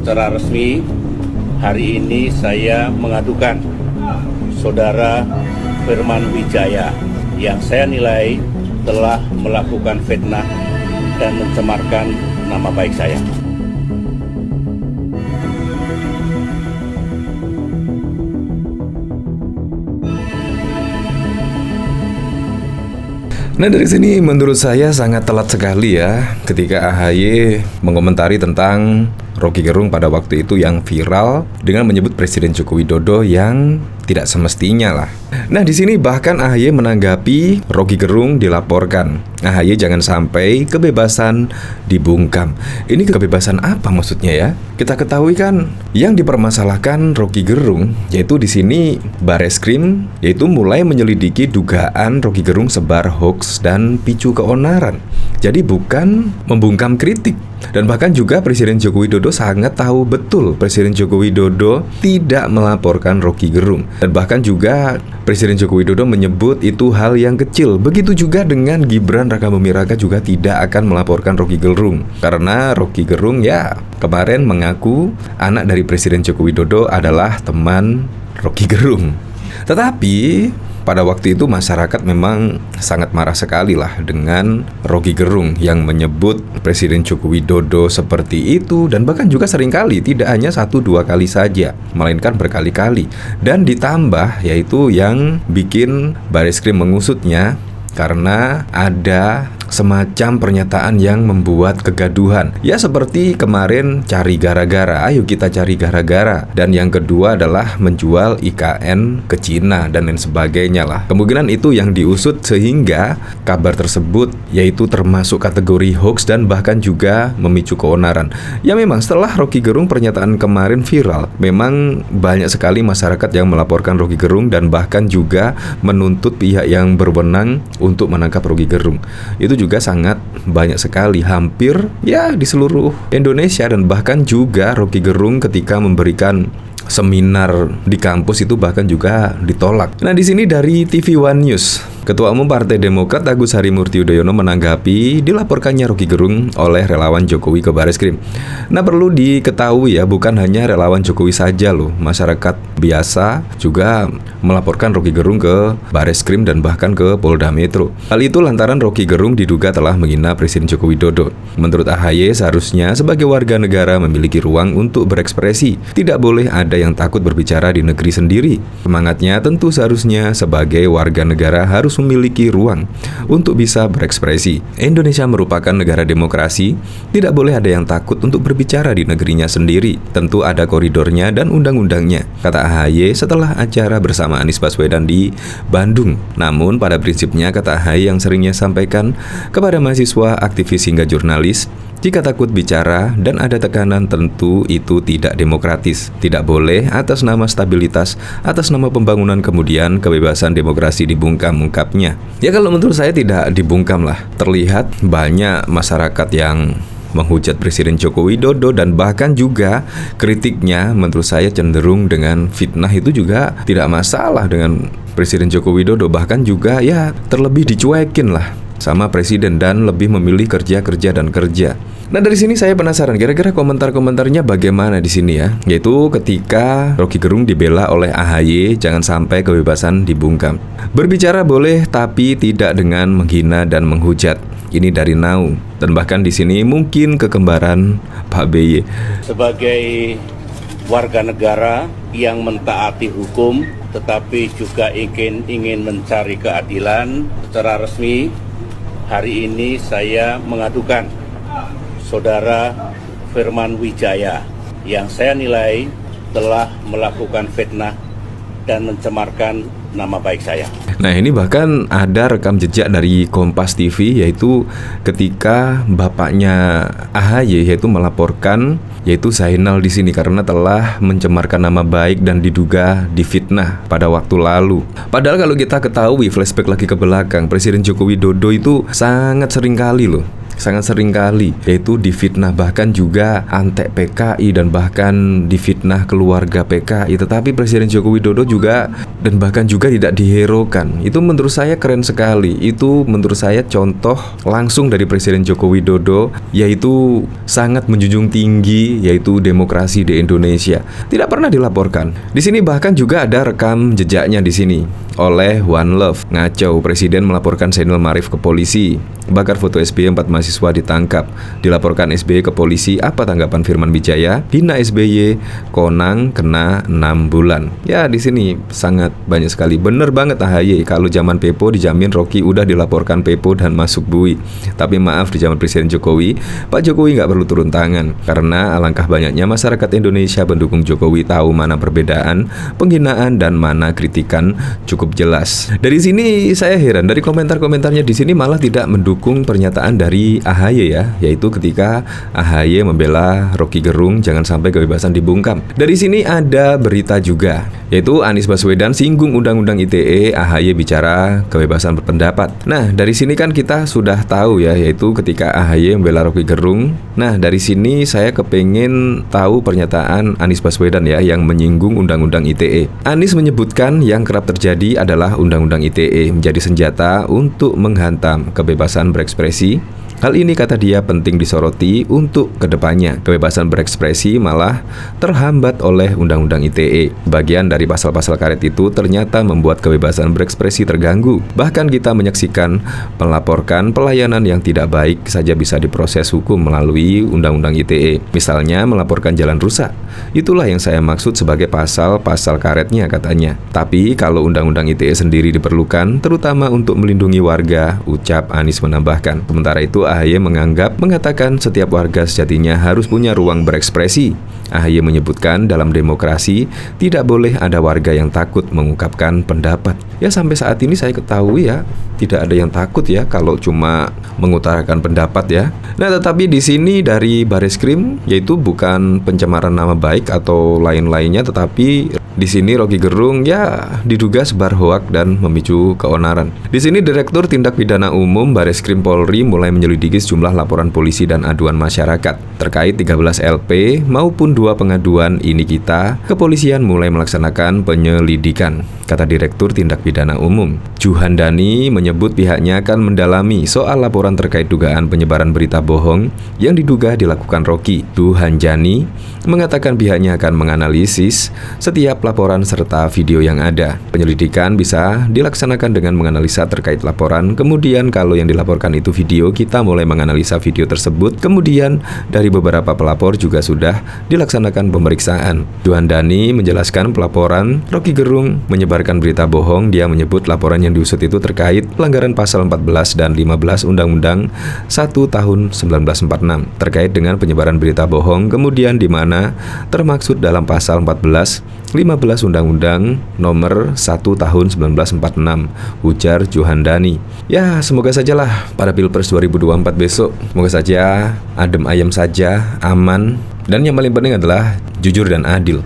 secara resmi hari ini saya mengadukan Saudara Firman Wijaya yang saya nilai telah melakukan fitnah dan mencemarkan nama baik saya. Nah, dari sini menurut saya sangat telat sekali ya ketika AHY mengomentari tentang Roky Gerung pada waktu itu yang viral dengan menyebut Presiden Joko Widodo yang tidak semestinya lah. Nah, di sini bahkan AHY menanggapi Roky Gerung dilaporkan. AHY jangan sampai kebebasan dibungkam. Ini kebebasan apa maksudnya ya? Kita ketahui kan yang dipermasalahkan Roky Gerung yaitu di sini Bareskrim yaitu mulai menyelidiki dugaan Roky Gerung sebar hoax dan picu keonaran. Jadi bukan membungkam kritik. Dan bahkan juga Presiden Joko Widodo sangat tahu betul Presiden Joko Widodo tidak melaporkan Roky Gerung. Dan bahkan juga Presiden Joko Widodo menyebut itu hal yang kecil. Begitu juga dengan Gibran Rakabuming Raka juga tidak akan melaporkan Roky Gerung. Karena Roky Gerung ya kemarin mengaku anak dari Presiden Joko Widodo adalah teman Roky Gerung. Tetapi pada waktu itu masyarakat memang sangat marah sekali lah dengan Roky Gerung yang menyebut Presiden Joko Widodo seperti itu. Dan bahkan juga seringkali, tidak hanya 1-2 kali saja, melainkan berkali-kali. Dan ditambah yaitu yang bikin Bareskrim mengusutnya karena ada semacam pernyataan yang membuat kegaduhan. Ya seperti kemarin cari gara-gara, ayo kita cari gara-gara. Dan yang kedua adalah menjual IKN ke Cina dan lain sebagainya lah. Kemungkinan itu yang diusut sehingga kabar tersebut yaitu termasuk kategori hoax dan bahkan juga memicu keonaran. Ya memang setelah Roky Gerung pernyataan kemarin viral, memang banyak sekali masyarakat yang melaporkan Roky Gerung dan bahkan juga menuntut pihak yang berwenang untuk menangkap Roky Gerung. Itu juga sangat banyak sekali, hampir ya di seluruh Indonesia. Dan bahkan juga Roky Gerung ketika memberikan seminar di kampus itu bahkan juga ditolak. Nah, di sini dari TV One News, Ketua Umum Partai Demokrat Agus Harimurti Yudhoyono menanggapi dilaporkannya Roky Gerung oleh relawan Jokowi ke Bareskrim. Nah, perlu diketahui ya, bukan hanya relawan Jokowi saja loh, masyarakat biasa juga melaporkan Roky Gerung ke Bareskrim dan bahkan ke Polda Metro. Hal itu lantaran Roky Gerung diduga telah menghina Presiden Joko Widodo. Menurut AHY seharusnya sebagai warga negara memiliki ruang untuk berekspresi. Tidak boleh ada yang takut berbicara di negeri sendiri. Semangatnya tentu seharusnya sebagai warga negara harus memiliki ruang untuk bisa berekspresi. Indonesia merupakan negara demokrasi, tidak boleh ada yang takut untuk berbicara di negerinya sendiri. Tentu ada koridornya dan undang-undangnya, kata AHY setelah acara bersama Anies Baswedan di Bandung. Namun pada prinsipnya, kata AHY yang seringnya sampaikan kepada mahasiswa, aktivis hingga jurnalis, jika takut bicara dan ada tekanan tentu itu tidak demokratis. Tidak boleh atas nama stabilitas, atas nama pembangunan kemudian kebebasan demokrasi dibungkam, ungkapnya. Ya kalau menurut saya tidak dibungkam lah. Terlihat banyak masyarakat yang menghujat Presiden Joko Widodo dan bahkan juga kritiknya menurut saya cenderung dengan fitnah itu juga tidak masalah dengan Presiden Joko Widodo. Bahkan juga ya terlebih dicuekin lah sama presiden dan lebih memilih kerja dan kerja. Nah, dari sini saya penasaran kira-kira komentar-komentarnya bagaimana di sini ya. Yaitu ketika Roky Gerung dibela oleh AHY, jangan sampai kebebasan dibungkam. Berbicara boleh tapi tidak dengan menghina dan menghujat. Ini dari Now. Dan bahkan di sini mungkin kekembaran Pak BY. Sebagai warga negara yang mentaati hukum tetapi juga ingin mencari keadilan, secara resmi hari ini saya mengadukan Saudara Firman Wijaya yang saya nilai telah melakukan fitnah dan mencemarkan nama baik saya. Nah, ini bahkan ada rekam jejak dari Kompas TV, yaitu ketika bapaknya AHY yaitu melaporkan yaitu Zainal di sini karena telah mencemarkan nama baik dan diduga difitnah pada waktu lalu. Padahal kalau kita ketahui flashback lagi ke belakang, Presiden Joko Widodo itu sangat sering kali loh sangat sering kali, yaitu difitnah, bahkan juga antek PKI dan bahkan difitnah keluarga PKI. Tetapi Presiden Joko Widodo juga dan bahkan juga tidak diherokan. Itu menurut saya keren sekali. Itu menurut saya contoh langsung dari Presiden Joko Widodo, yaitu sangat menjunjung tinggi yaitu demokrasi di Indonesia. Tidak pernah dilaporkan. Di sini bahkan juga ada rekam jejaknya di sini oleh One Love. Ngaco, Presiden melaporkan Zainul Marif ke polisi. Bakar foto SBY 4 mahasiswa ditangkap. Dilaporkan SBY ke polisi. Apa tanggapan Firman Wijaya? Hina SBY, Konang kena 6 bulan. Ya, di sini sangat banyak sekali. Bener banget AHY. Kalau zaman Pepo dijamin Rocky udah dilaporkan Pepo dan masuk bui. Tapi maaf, di zaman Presiden Jokowi, Pak Jokowi nggak perlu turun tangan. Karena alangkah banyaknya masyarakat Indonesia pendukung Jokowi tahu mana perbedaan, penghinaan, dan mana kritikan cukup jelas. Dari sini saya heran, dari komentar-komentarnya di sini malah tidak mendukung pernyataan dari AHY ya, yaitu ketika AHY membela Rocky Gerung jangan sampai kebebasan dibungkam. Dari sini ada berita juga, yaitu Anies Baswedan singgung Undang-Undang ITE, AHY bicara kebebasan berpendapat. Nah, dari sini kan kita sudah tahu ya, yaitu ketika AHY membela Rocky Gerung. Nah, dari sini saya kepengen tahu pernyataan Anies Baswedan ya, yang menyinggung Undang-Undang ITE. Anies menyebutkan yang kerap terjadi adalah Undang-Undang ITE menjadi senjata untuk menghantam kebebasan berekspresi. Hal ini, kata dia, penting disoroti untuk kedepannya. Kebebasan berekspresi malah terhambat oleh Undang-Undang ITE. Bagian dari pasal-pasal karet itu ternyata membuat kebebasan berekspresi terganggu. Bahkan kita menyaksikan melaporkan pelayanan yang tidak baik saja bisa diproses hukum melalui Undang-Undang ITE. Misalnya melaporkan jalan rusak. Itulah yang saya maksud sebagai pasal-pasal karetnya, katanya. Tapi kalau Undang-Undang ITE sendiri diperlukan, terutama untuk melindungi warga, ucap Anies menambahkan. Sementara itu AHY mengatakan setiap warga sejatinya harus punya ruang berekspresi. AHY menyebutkan dalam demokrasi tidak boleh ada warga yang takut mengungkapkan pendapat. Ya, sampai saat ini saya ketahui ya tidak ada yang takut ya kalau cuma mengutarakan pendapat ya. Nah, tetapi di sini dari Bareskrim, yaitu bukan pencemaran nama baik atau lain-lainnya, tetapi di sini Rocky Gerung ya diduga sebar hoak dan memicu keonaran. Di sini Direktur Tindak Pidana Umum Bareskrim Polri mulai menyelidiki sejumlah laporan polisi dan aduan masyarakat terkait 13 LP maupun 2 pengaduan ini. Kepolisian mulai melaksanakan penyelidikan, kata Direktur Tindak Pidana Umum. Juhandani menyebut pihaknya akan mendalami soal laporan terkait dugaan penyebaran berita bohong yang diduga dilakukan Rocky. Juhandani mengatakan pihaknya akan menganalisis setiap laporan serta video yang ada. Penyelidikan bisa dilaksanakan dengan menganalisa terkait laporan. Kemudian kalau yang dilaporkan itu video, kita mulai menganalisa video tersebut. Kemudian dari beberapa pelapor juga sudah dilaksanakan pemeriksaan. Juhandani menjelaskan pelaporan Rocky Gerung menyebarkan berita bohong. Dia menyebut laporan yang diusut itu terkait pelanggaran pasal 14 dan 15 Undang-Undang 1 tahun 1946 terkait dengan penyebaran berita bohong, kemudian di mana termaksud dalam pasal 14, 15 Undang-Undang nomor 1 tahun 1946, ujar Juhandani. Ya, semoga sajalah pada Pilpres 2024 besok, semoga saja adem ayem saja, aman, dan yang paling penting adalah jujur dan adil.